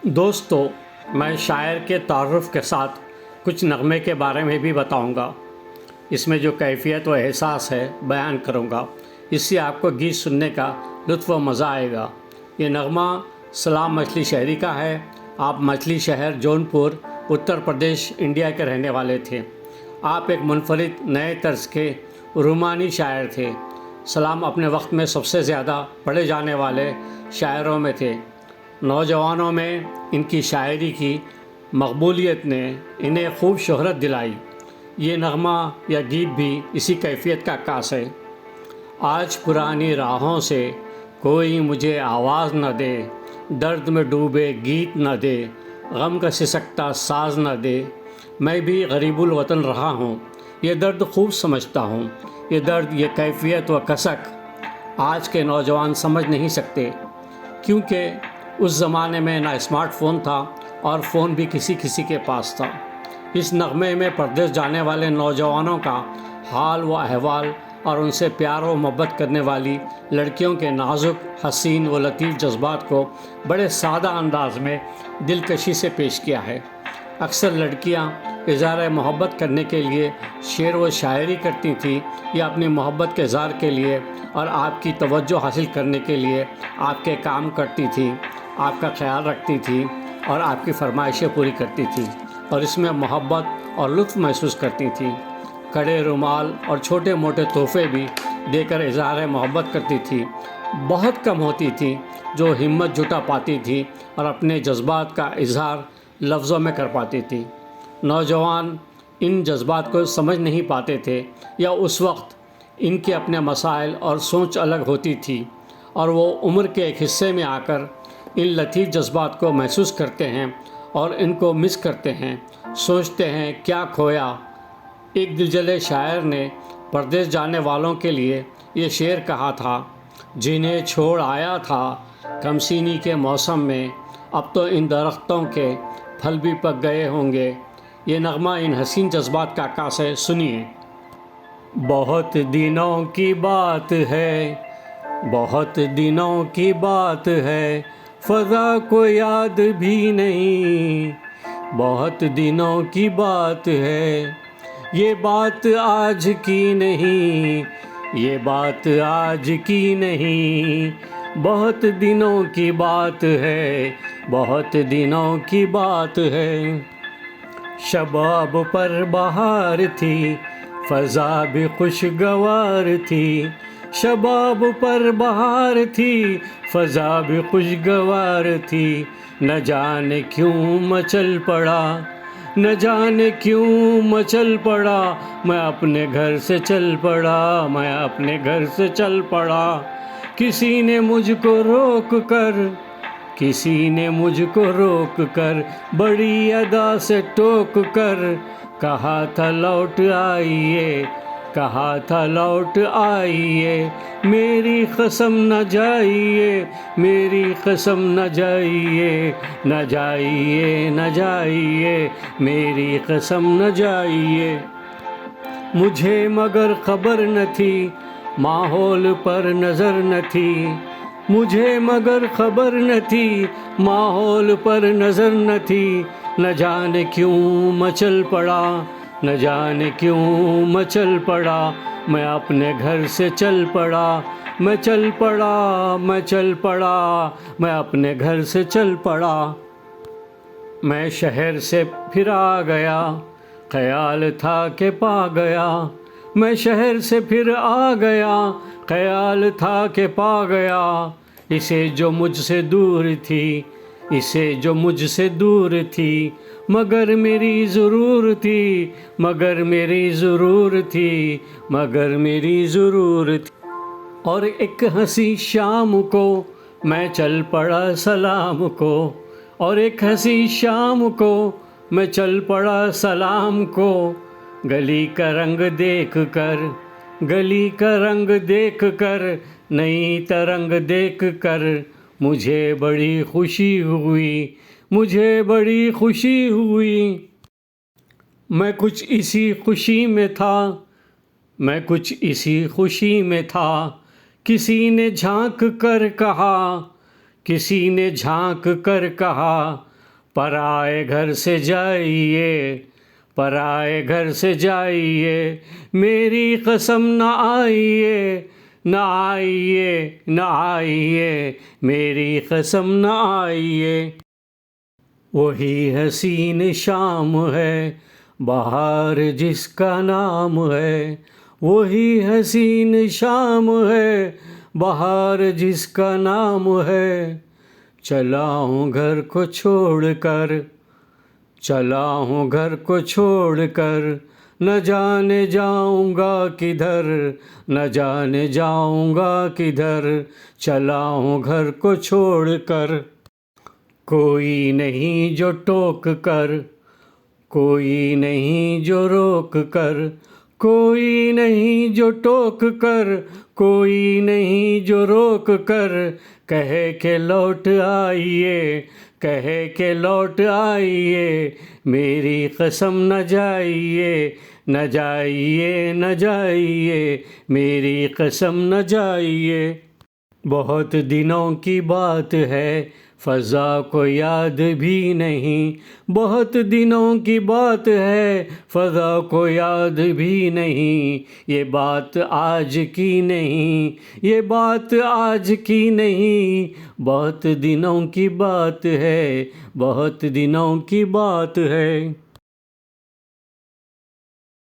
دوستو، میں شاعر کے تعارف کے ساتھ کچھ نغمے کے بارے میں بھی بتاؤں گا۔ اس میں جو کیفیت و احساس ہے بیان کروں گا، اس سے آپ کو گیت سننے کا لطف و مزہ آئے گا۔ یہ نغمہ سلام مچھلی شہری کا ہے۔ آپ مچھلی شہر جونپور اتر پردیش انڈیا کے رہنے والے تھے۔ آپ ایک منفرد نئے طرز کے رومانی شاعر تھے۔ سلام اپنے وقت میں سب سے زیادہ پڑھے جانے والے شاعروں میں تھے۔ نوجوانوں میں ان کی شاعری کی مقبولیت نے انہیں خوب شہرت دلائی۔ یہ نغمہ یا گیت بھی اسی کیفیت کا عکاس ہے۔ آج پرانی راہوں سے کوئی مجھے آواز نہ دے، درد میں ڈوبے گیت نہ دے، غم کا سسکتا ساز نہ دے۔ میں بھی غریب الوطن رہا ہوں، یہ درد خوب سمجھتا ہوں۔ یہ درد، یہ کیفیت و کسک آج کے نوجوان سمجھ نہیں سکتے، کیونکہ اس زمانے میں نہ اسمارٹ فون تھا اور فون بھی کسی کسی کے پاس تھا۔ اس نغمے میں پردیس جانے والے نوجوانوں کا حال و احوال اور ان سے پیار و محبت کرنے والی لڑکیوں کے نازک، حسین و لطیف جذبات کو بڑے سادہ انداز میں دلکشی سے پیش کیا ہے۔ اکثر لڑکیاں اظہار محبت کرنے کے لیے شعر و شاعری کرتی تھیں یا اپنی محبت کے اظہار کے لیے اور آپ کی توجہ حاصل کرنے کے لیے آپ کے کام کرتی تھیں، آپ کا خیال رکھتی تھیں اور آپ کی فرمائشیں پوری کرتی تھیں، اور اس میں محبت اور لطف محسوس کرتی تھیں۔ کڑے رومال اور چھوٹے موٹے تحفے بھی دے کر اظہار محبت کرتی تھی۔ بہت کم ہوتی تھیں جو ہمت جٹا پاتی تھی اور اپنے جذبات کا اظہار لفظوں میں کر پاتی تھی۔ نوجوان ان جذبات کو سمجھ نہیں پاتے تھے، یا اس وقت ان کے اپنے مسائل اور سوچ الگ ہوتی تھی، اور وہ عمر کے ایک حصے میں آ کر ان لطیف جذبات کو محسوس کرتے ہیں اور ان کو مس کرتے ہیں، سوچتے ہیں کیا کھویا۔ ایک دلجلے شاعر نے پردیس جانے والوں کے لیے یہ شعر کہا تھا: جنہیں چھوڑ آیا تھا کم سینی کے موسم میں، اب تو ان درختوں کے پھل بھی پک گئے ہوں گے۔ یہ نغمہ ان حسین جذبات کا عکاس ہے، سنیے۔ بہت دنوں کی بات ہے، بہت دنوں کی بات ہے، فضا کو یاد بھی نہیں۔ بہت دنوں کی بات ہے، یہ بات آج کی نہیں، یہ بات آج کی نہیں۔ بہت دنوں کی بات ہے، بہت دنوں کی بات ہے۔ شباب پر بہار تھی، فضا بھی خوشگوار تھی۔ شباب پر بہار تھی، فضا بھی خوشگوار تھی۔ نہ جانے کیوں مچل پڑا، نہ جانے کیوں مچل پڑا، میں اپنے گھر سے چل پڑا، میں اپنے گھر سے چل پڑا۔ کسی نے مجھ کو روک کر، کسی نے مجھ کو روک کر، بڑی ادا سے ٹوک کر کہا تھا لوٹ آئیے، کہا تھا لوٹ آئیے، میری قسم نہ جائیے، میری قسم نہ جائیے، نہ جائیے، نہ جائیے، میری قسم نہ جائیے۔ مجھے مگر خبر نہ تھی، ماحول پر نظر نہ تھی۔ مجھے مگر خبر نہ تھی، ماحول پر نظر نہ تھی۔ نہ جانے کیوں مچل پڑا، نہ جانے کیوں مچل پڑا، میں اپنے گھر سے چل پڑا، میں چل پڑا، میں چل پڑا، میں اپنے گھر سے چل پڑا۔ میں شہر سے پھر آ گیا، خیال تھا کہ پا گیا۔ میں شہر سے پھر آ گیا، خیال تھا کہ پا گیا۔ اسے جو مجھ سے دور تھی، اسے جو مجھ سے دور تھی، مگر میری ضرور تھی، مگر میری ضرور تھی، مگر میری ضرور تھی۔ اور ایک ہنسی شام کو میں چل پڑا سلام کو، اور ایک ہنسی شام کو میں چل پڑا سلام کو۔ گلی کا رنگ دیکھ کر، گلی کا رنگ دیکھ کر، نئی ترنگ دیکھ کر مجھے بڑی خوشی ہوئی، مجھے بڑی خوشی ہوئی۔ میں کچھ اسی خوشی میں تھا، میں کچھ اسی خوشی میں تھا۔ کسی نے جھانک کر کہا، کسی نے جھانک کر کہا، پرائے گھر سے جائیے، پرائے گھر سے جائیے، میری قسم نہ آئیے، نہ آئیے، نہ آئیے، میری قسم نہ آئیے۔ وہی حسین شام ہے، بہار جس کا نام ہے، وہی حسین شام ہے، بہار جس کا نام ہے۔ چلا ہوں گھر کو چھوڑ کر، چلا ہوں گھر کو چھوڑ کر، نہ جانے جاؤں گا کدھر، نہ جانے جاؤں گا کدھر، چلا ہوں گھر کو چھوڑ کر۔ کوئی نہیں جو ٹوک کر، کوئی نہیں جو روک کر، کوئی نہیں جو ٹوک کر، کوئی نہیں جو روک کر، کہے کہ لوٹ آئیے، کہے کہ لوٹ آئیے، میری قسم نہ جائیے، نہ جائیے، نہ جائیے، میری قسم نہ جائیے۔ بہت دنوں کی بات ہے، فضا کو یاد بھی نہیں، بہت دنوں کی بات ہے، فضا کو یاد بھی نہیں، یہ بات آج کی نہیں، یہ بات آج کی نہیں، بہت دنوں کی بات ہے، بہت دنوں کی بات ہے۔